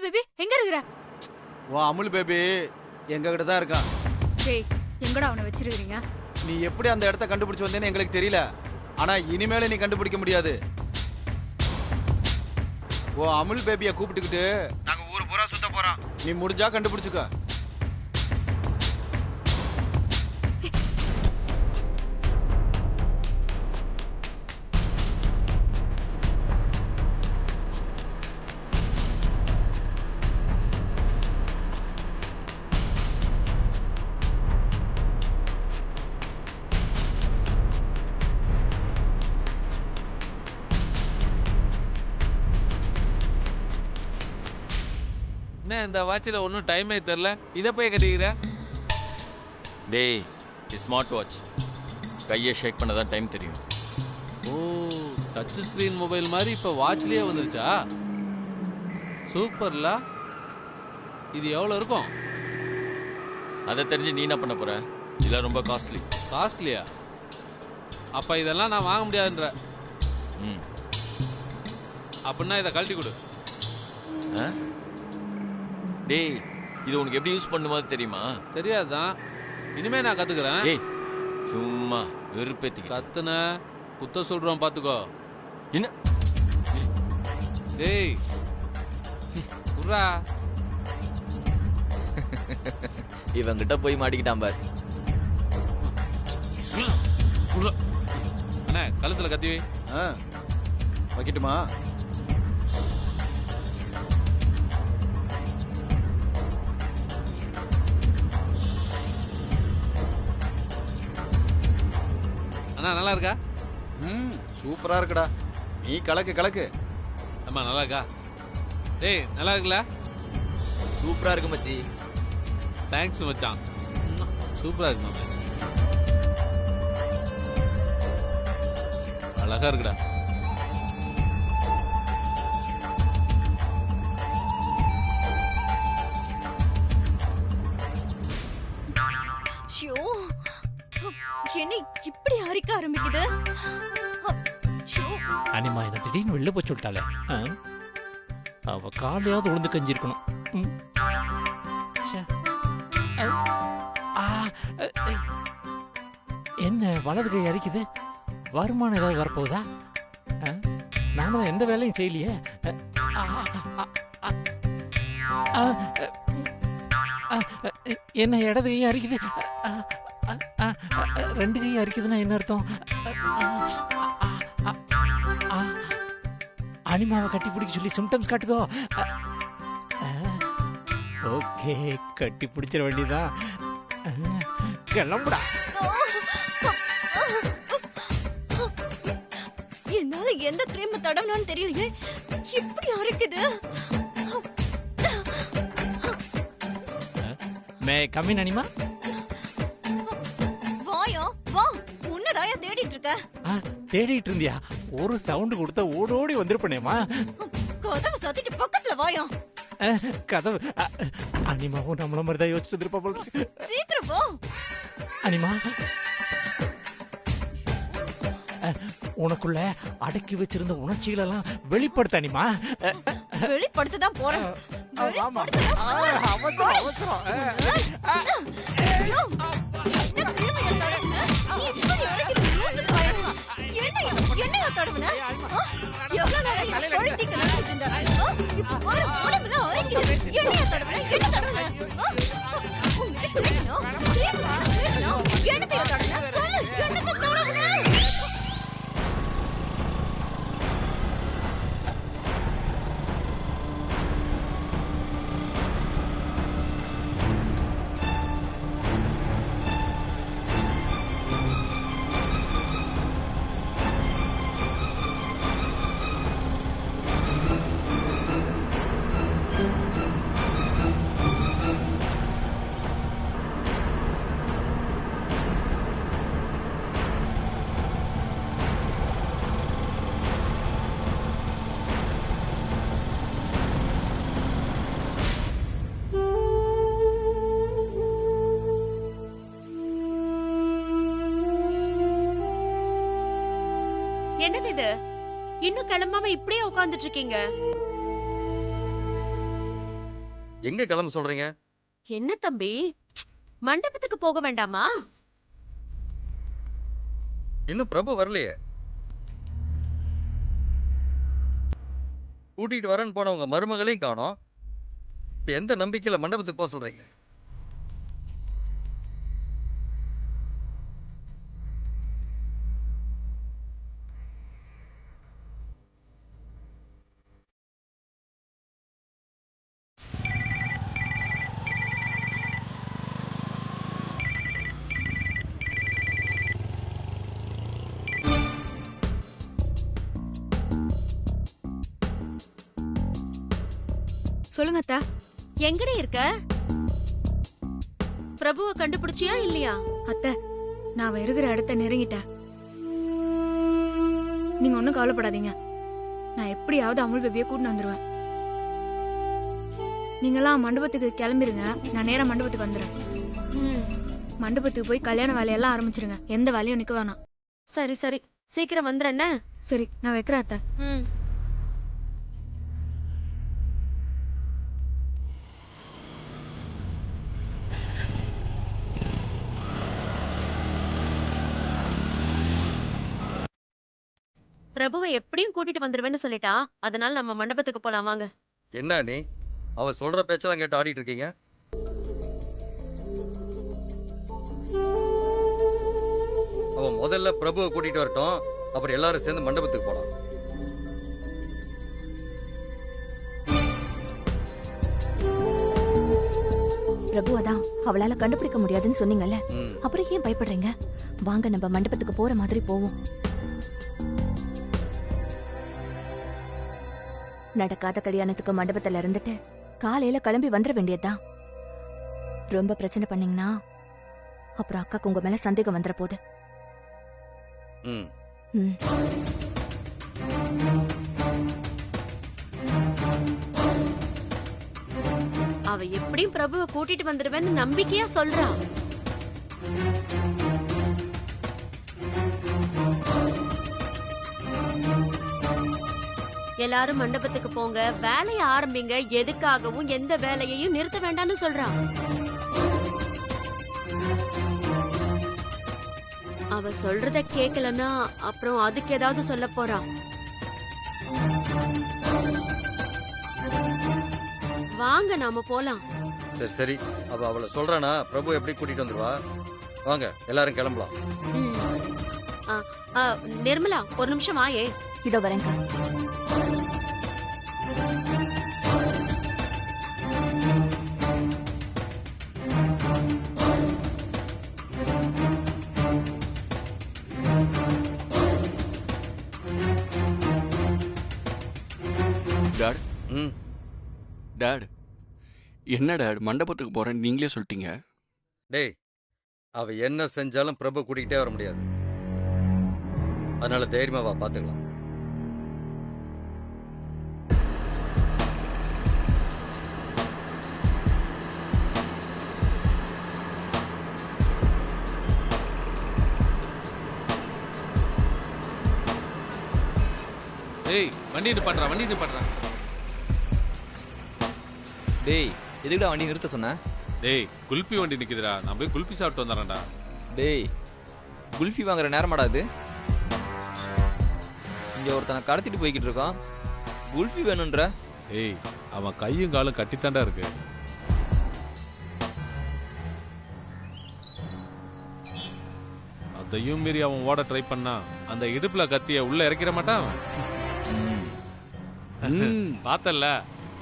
Baby எங்க இருக்கிற? ஓ Amul baby எங்க கிட்ட தான் இருக்கான். டேய் எங்கடா அவனை வச்சிருக்கீங்க? நீ எப்படி அந்த இடத்த கண்டுபிடிச்சு வந்தேன்னு எங்களுக்கு தெரியல. ஆனா இனிமேல நீ கண்டுபிடிக்க முடியாது. ஓ அமுல் பேபிய கூப்பிட்டுக்கிட்டு நாங்க ஊர் பூரா சுத்த போறோம். நீ முடிஞ்சா கண்டுபிடிச்சுக்க. என்ன இந்த வாட்சில் ஒன்றும் டைமே தெரில, இதை போய் கட்டிக்கிற? டேய் ஸ்மார்ட் வாட்ச், கையை ஷேக் பண்ண தான் டைம் தெரியும். ஓ, டச் ஸ்க்ரீன் மொபைல் மாதிரி இப்போ வாட்ச்லேயே வந்துருச்சா? சூப்பர்ல. இது எவ்வளோ இருக்கும்? அதை தெரிஞ்சு நீ என்ன பண்ண போற? இதெல்லாம் ரொம்ப காஸ்ட்லி. காஸ்ட்லியா? அப்போ இதெல்லாம் நான் வாங்க முடியாதுன்ற. ம், அப்படின்னா இதை கழட்டி கொடு. ஆ? டேய் இது உனக்கு எப்படி யூஸ் பண்ணுமா தெரியுமா? தெரியாதுதான், இனிமே நான் கற்றுக்குறேன். டேய் சும்மா வெறுப்பேத்திக்க. கத்துன குத்த சொல்கிறோம் பார்த்துக்கோ. என்ன? டேய் குர்ரா, இவங்கிட்ட போய் மாட்டிக்கிட்டான் பார். குர்ரா. அண்ணே கழுத்தில் கத்தி வை. வைக்கட்டுமா? அண்ணா நல்லா இருக்கா? சூப்பரா இருக்குடா. நீ கலக்கு கலக்கு. அம்மா நல்லா இருக்கா? டேய் நல்லா இருக்குல்ல? சூப்பரா இருக்கு மச்சி. தேங்க்ஸ் மச்சான். சூப்பரா இருக்கு மாமே. அழகா இருக்குடா. ஷோ, என்ன இப்படி அரிக்க ஆரம்பிக்குது? அனிமா என்ன திடீர்னு வெளில போய் சொல்லிட்டாளே. அவ காலையாவது உளுந்து கஞ்சிருக்கணும். என்ன வலது கை அரிக்குது? வருமானம் ஏதாவது வரப்போகுதா? நாம தான் எந்த வேலையும் செய்யலையே. என்ன இடது கையும் அரிக்குது, ரெண்டு கையும் அரிக்குதுன்னா என்ன அர்த்தம்? அனிமாவை கட்டி பிடிக்க சொல்லி சிம்டம்ஸ் காட்டுதோ? ஓகே, கட்டி பிடிச்சிட வேண்டியதான். கிளம்புடா. என்னால எந்த கிரீம் தடவனான்னு தெரியலையே, இப்படி அரிக்குது. மே கம்மின் அனிமா. வாயா வா, உன்னதாயா தேடிட்டு இருக்க. தேடிட்டு இருந்தியா? ஒரு சவுண்ட் கொடுத்தா ஓடோடி வந்திருப்பேனேமா. கதவை சாத்திட்டு பக்கத்துல வாயா. கதவு அனிமாவும் நம்மள மாதிரி தான் யோசிச்சுட்டு இருப்பா போல இருக்கு. சீக்கிரம் வா அனிமா. உனக்குள்ள அடக்கி வச்சிருந்த உணர்ச்சிகள் எல்லாம் வெளிப்படுத்த அனிமா. வெளிப்படுத்ததான் போறேன். என்னையா தடவுன? எவ்வளவு நாளா என்ன கொழுத்திக்க நினைச்சிட்டு இருந்த? இப்ப ஒரு உடம்புல அரைக்குது. என்னையா தடவுன? என்ன தடவுன? உங்ககிட்ட கேட்கணும். என்னத்தையா தடவுன? சொல்லு, என்னத்தை தடவுன? என்னது இது? இன்னும் கிளம்பாம இப்படியே உட்கார்ந்துட்டு இருக்கீங்க? எங்க கிளம்ப சொல்றீங்க? என்ன தம்பி, மண்டபத்துக்கு போக வேண்டாமா? இன்னும் பிரபு வரலையே. கூட்டிட்டு வரேன்னு போன உங்க மருமகளையும் காணோம். இப்ப எந்த நம்பிக்கையில மண்டபத்துக்கு போக சொல்றீங்க? சொல்லுங்க அத்தா. எங்கடி இருக்க? பிரபுவை கண்டுபிடிச்சியா இல்லையா? அத்தை, நான் அவ இருக்கிற இடத்த நெருங்கிட்டேன். நீங்க ஒன்னும் கவலைப்படாதீங்க. நான் எப்படியாவது அமுல் பேபியை கூட்டிட்டு வந்துருவேன். நீங்களாம் மண்டபத்துக்கு கிளம்பிருங்க. நான் நேரா மண்டபத்துக்கு வந்துடுறேன். மண்டபத்துக்கு போய் கல்யாண வேலையெல்லாம் ஆரம்பிச்சிருங்க. எந்த வேலையும் நிக்க வேணாம். சரி சரி, சீக்கிரம் வந்துடுறேன்ன. சரி, நான் வைக்கிறேன் அத்தை. பிரபுவை எப்படியும் கூட்டிட்டு வந்துருவேன்னு சொல்லிட்டா. அதனால நம்ம மண்டபத்துக்கு போலாம் வாங்க. என்ன நீ அவ சொல்ற பேச்செல்லாம் கேட்டு ஆடிட்டு இருக்கீங்க? அவ முதல்ல பிரபுவை கூட்டிட்டு வரட்டும், அப்புறம் எல்லாரும் சேர்ந்து மண்டபத்துக்கு போலாம். பிரபு அதான் அவளால கண்டுபிடிக்க முடியாதுன்னு சொன்னீங்கல்ல, அப்புறம் ஏன் பயப்படுறீங்க? வாங்க நம்ம மண்டபத்துக்கு போற மாதிரி போவோம். நடக்காத கல்யாணத்துக்கு மண்டபத்துல இருந்துட்டு காலையில கிளம்பி வந்துட வேண்டியதுதான். ரொம்ப பிரச்சனை பண்ணீங்கன்னா அப்புறம் அக்காக்கு உங்க மேல சந்தேகம் வந்துட போகுது. அவ எப்படியும் பிரபுவை கூட்டிட்டு வந்துருவேன்னு நம்பிக்கையா சொல்றா. எல்லாரும் மண்டபத்துக்கு போங்க, வேலைய ஆரம்பிங்க. எதுக்காகவும் எந்த வேலையையும் நிறுத்த வேண்டாம்னு சொல்றா. அவ சொல்றத கேக்கலன்னா அப்புறம் அதுக்கு ஏதாவது சொல்ல போறா. வாங்க நாம போலாம். சரி சரி, அவளை சொல்றானா பிரபு எப்படி கூட்டிட்டு வந்துருவா. வாங்க எல்லாரும் கிளம்பலாம். நிர்மலா, ஒரு நிமிஷம் வாயே. இதோ வரேங்க. டாட், டாட், என்ன டாட் மண்டபத்துக்கு போறேன் நீங்களே சொல்லிட்டீங்க? டேய், அவ என்ன செஞ்சாலும் பிரபு கூட்டிகிட்டே வர முடியாது. அதனால தைரியமா வா, பாத்துக்கலாம். ஏய், வண்டி நிப்பாட்றா, வண்டி நிப்பாட்றா. டேய், எதுக்குடா வண்டி நிறுத்த சொன்ன? டேய், குல்பி வண்டி நிக்குதுடா. நான் போய் குல்பி சாப்பிட்டு வந்துறேன்டா. டேய், குல்ஃபி வாங்குற நேரமாடா இது? இங்க ஒருத்தனை கடத்திட்டு போய்கிட்டு இருக்கான். குல்ஃபி வேணும்ன்ற? ஏய், அவன் கையும் காலும் கட்டித்தாண்டா இருக்கு. அதையும் மீறி அவன் ஓட ட்ரை பண்ணா அந்த இடுப்புல கத்திய உள்ள இறக்கிற மாட்டான். பார்த்தல,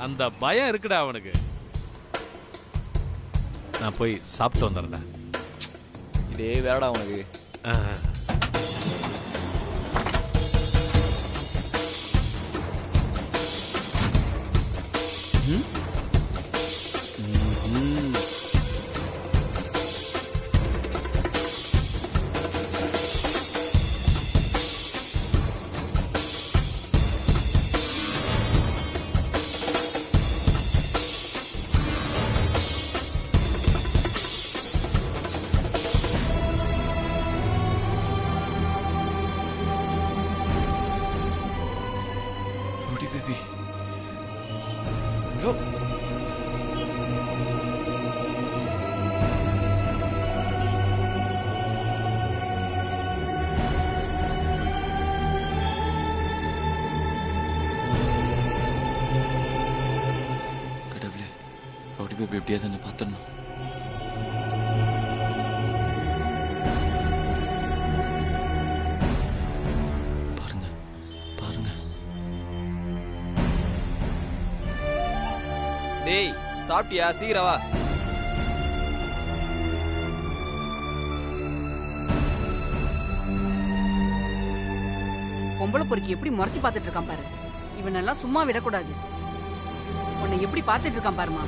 அந்த பயம் இருக்குடா அவனுக்கு. நான் போய் சாப்பிட்டு வந்துடுறேன்டா. இதே வேறடா உனக்கு. பேபி எப்படியாவது என்ன பார்த்துடணும். பாருங்க பாருங்க. டேய் சாப்பிட்டியா? சீக்கிரம் வா. பொம்பளை பொறுக்கி எப்படி முறைச்சு பார்த்துட்டு இருக்கான் பாரு. இவனெல்லாம் சும்மா விடக்கூடாது. உன்னை எப்படி பார்த்துட்டு இருக்கான் பாருமா.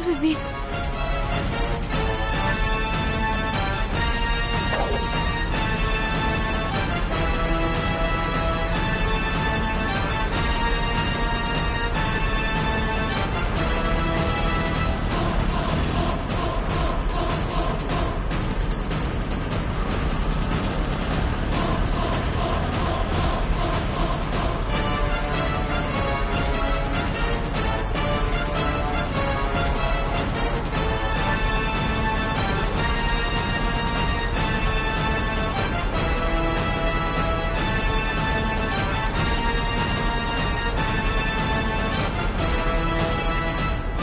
பேபி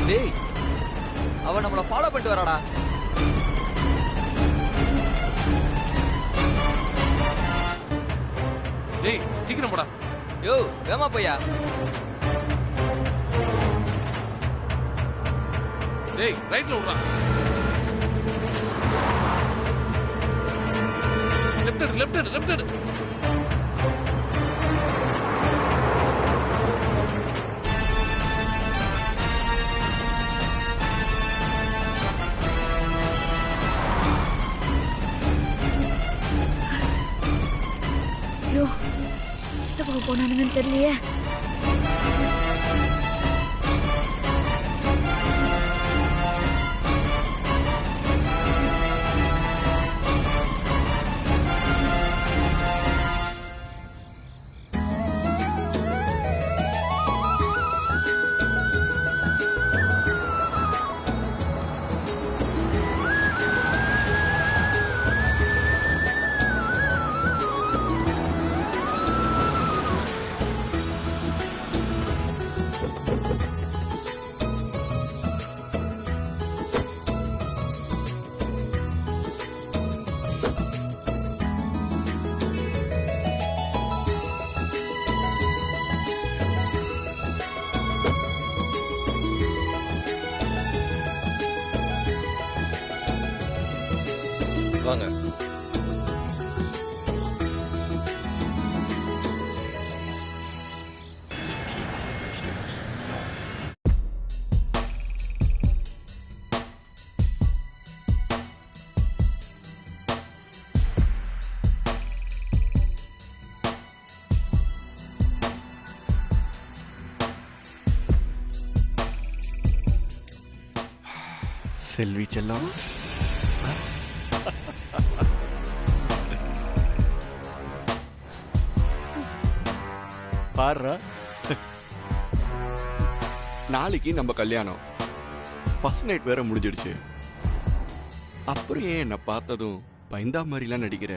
டேய் அவன் நம்மள ஃபாலோ பண்ணிட்டு வராடா. டேய் சீக்கிரம் போடா. யோ வேமா பையா. டேய் ரைட்ல விடுறா. லெஃப்ட் எடு. ஐயோ எந்த பக்கம் போனானுங்கன்னு தெரியலையே. வாங்க. செல்வி செல்லம், பாருடா, நாளைக்கு நம்ம கல்யாணம். ஃபர்ஸ்ட் நைட் வேற முடிஞ்சிடுச்சு. அப்புறம் ஏன் என்ன பார்த்ததும் பயந்தா மாதிரிலாம் நடிக்கிற?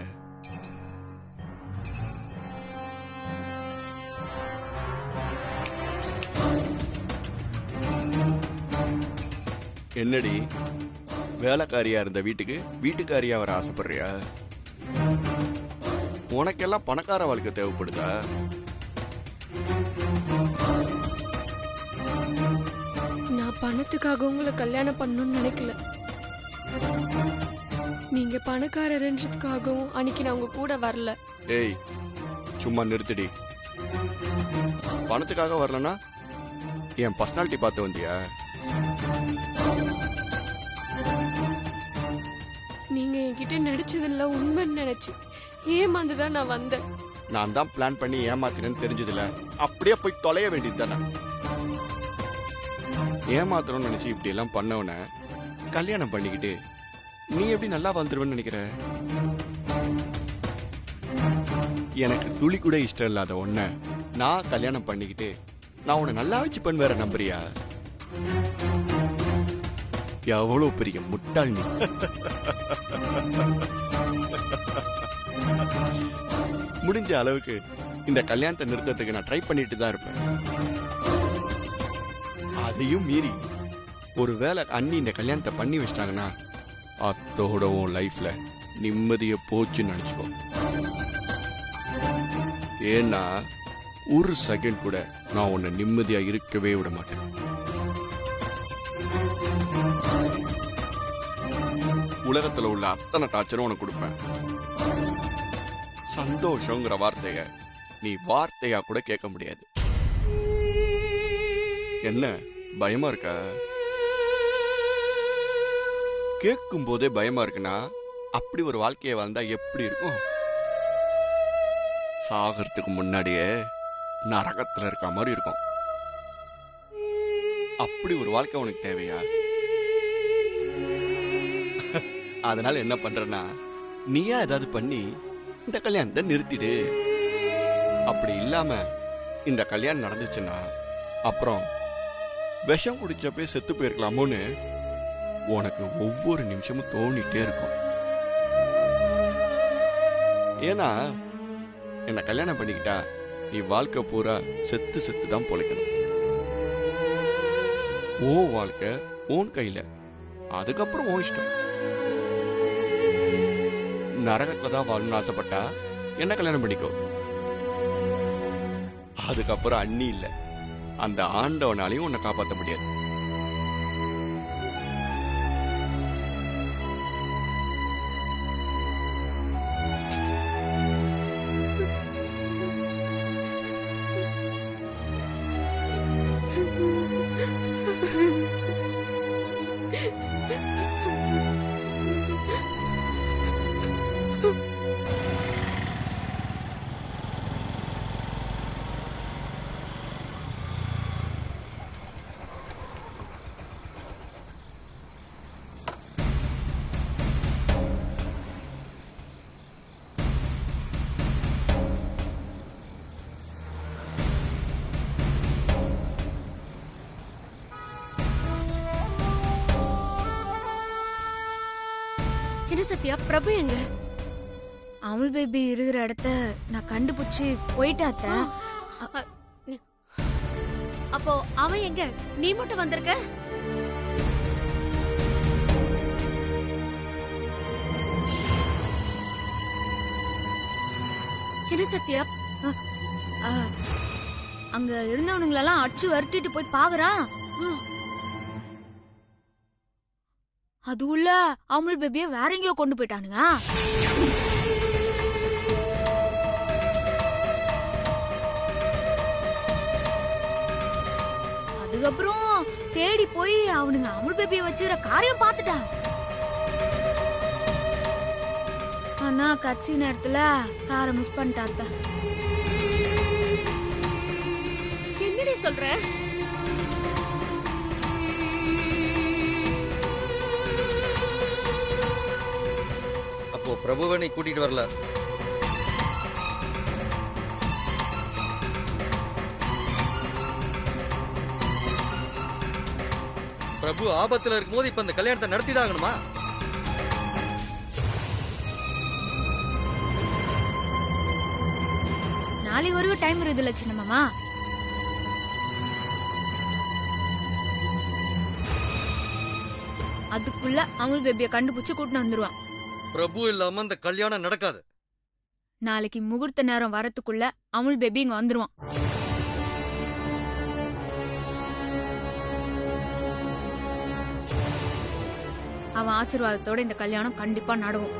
என்னடி வேலைக்காரியா இருந்த வீட்டுக்கு வீட்டுக்காரியா வர ஆசைப்படுறியா? உனக்கெல்லாம் பணக்கார வாழ்க்கை தேவைப்படுதா? நான் பணத்துக்காக உங்களை கல்யாணம் பண்ணணும்னு நினைக்கல. நீங்க பணக்காரர்ன்றதுக்காகவும் அன்னைக்கு நான் உங்க கூட வரல. ஏய் சும்மா நிறுத்தடி. பணத்துக்காக வரலனா என் பர்சனாலிட்டி பார்த்து வந்தியா? நீங்க என்கிட்ட நடிச்சதில்ல உண்மைன்னு நினைச்சு ஏமாந்துதான் நான் வந்தேன். நான் தான் பிளான் பண்ணி ஏமாத்தினேன்னு தெரிஞ்சதுல அப்படியே போய் தொலைய வேண்டியது தானே. ஏமாத்திரம்னு நினைச்சு இப்படி எல்லாம் பண்ணவன கல்யாணம் பண்ணிக்கிட்டு நீ எப்படி நல்லா வாழ்ந்துருவேன்னு நினைக்கிற? எனக்கு துளி கூட இஷ்டம் இல்லாத ஒன்ன நான் கல்யாணம் பண்ணிக்கிட்டு நான் உன்னை நல்லா வச்சுப்பேன் வேற நம்புறியா? எவ்வளவு பெரிய முட்டாள் நீ. முடிஞ்ச அளவுக்கு இந்த கல்யாணத்தை நிறுத்தத்துக்கு நான் ட்ரை பண்ணிட்டு தான் இருப்பேன். அதையும் மீறி ஒருவேளை அண்ணி இந்த கல்யாணத்தை பண்ணி வச்சிட்டாங்கன்னா அத்தோட உன் லைஃப்ல நிம்மதிய போச்சுன்னு நினைச்சுக்கோ. ஏன்னா ஒரு செகண்ட் கூட நான் உன்னை நிம்மதியா இருக்கவே விட மாட்டேன். உலகத்துல உள்ள அத்தனை டார்ச்சரும் உனக்கு கொடுப்பேன். சந்தோஷங்கிற வார்த்தைய நீ வார்த்தையா கூட கேட்க முடியாது. என்ன பயமா இருக்கா? கேட்கும் போதே பயமா இருக்குன்னா அப்படி ஒரு வாழ்க்கையை வாழ்ந்தா எப்படி இருக்கும்? சாகறதுக்கு முன்னாடியே நரகத்துல இருக்க மாதிரி இருக்கும். அப்படி ஒரு வாழ்க்கை உனக்கு தேவையா? அதனால என்ன பண்றனா, நீயா ஏதாவது பண்ணி இந்த கல்யாணத்தை நிறுத்திடு. அப்படி இல்லாம இந்த கல்யாணம் நடந்துச்சுன்னா அப்புறம் விஷம் குடிச்சப்பே செத்து போயிருக்கலாமோன்னு உனக்கு ஒவ்வொரு நிமிஷமும் தோணிட்டே இருக்கும். ஏன்னா என்ன கல்யாணம் பண்ணிக்கிட்டா நீ வாழ்க்கை பூரா செத்து செத்து தான் பொழைக்கணும். ஓ வாழ்க்கை ஓன் கையில, அதுக்கப்புறம் ஓ இஷ்டம். நரகத்துல தான் வாழணும்னு ஆசைப்பட்டா என்ன கல்யாணம் பண்ணிக்கோ. அதுக்கப்புறம் அண்ணி இல்ல, அந்த ஆண்டவனாலையும் உன்னை காப்பாற்ற முடியாது. என்ன சத்யா, பிரபு எங்க? அமுல் பேபி இருக்கிற இடத்த நான் கண்டுபிடிச்சு போயிட்டாத்த. அப்போ அவன் எங்க? நீ மட்டும் வந்திருக்க? என்ன சத்யா? அங்க இருந்தவனுங்களெல்லாம் அடிச்சு வருட்டிட்டு போய் பாக்குறான். அது உள்ள அமுல் பேபிய வேற எங்கேயோ கொண்டு போயிட்டானுங்க. அதுக்கப்புறம் தேடி போய் அவனுங்க அமுல் பேபிய வச்சுக்கிற காரியம் பார்த்துட்டான். ஆனா கட்சி நேரத்துல காரை மிஸ் பண்ணிட்டாத்த. என்னடி சொல்ற? அப்போ பிரபுவை நீ கூட்டிட்டு வரல? பிரபு ஆபத்துல இருக்கும்போது இப்ப இந்த கல்யாணத்தை நடத்திதான் ஆகணுமா? நாளைக்கு வரைக்கும் டைம் இருக்குதுல்ல சின்ன மாமா. அதுக்குள்ள அமுல் பேபிய கண்டுபிடிச்சு கூட்டிட்டு வந்துருவான். பிரபு இல்லாம இந்த கல்யாணம் நடக்காது. நாளைக்கு முகூர்த்த நேரம் வரத்துக்குள்ள அமுல் பேபி இங்க வந்துருவான். அவன் ஆசீர்வாதத்தோட இந்த கல்யாணம் கண்டிப்பா நடக்கும்.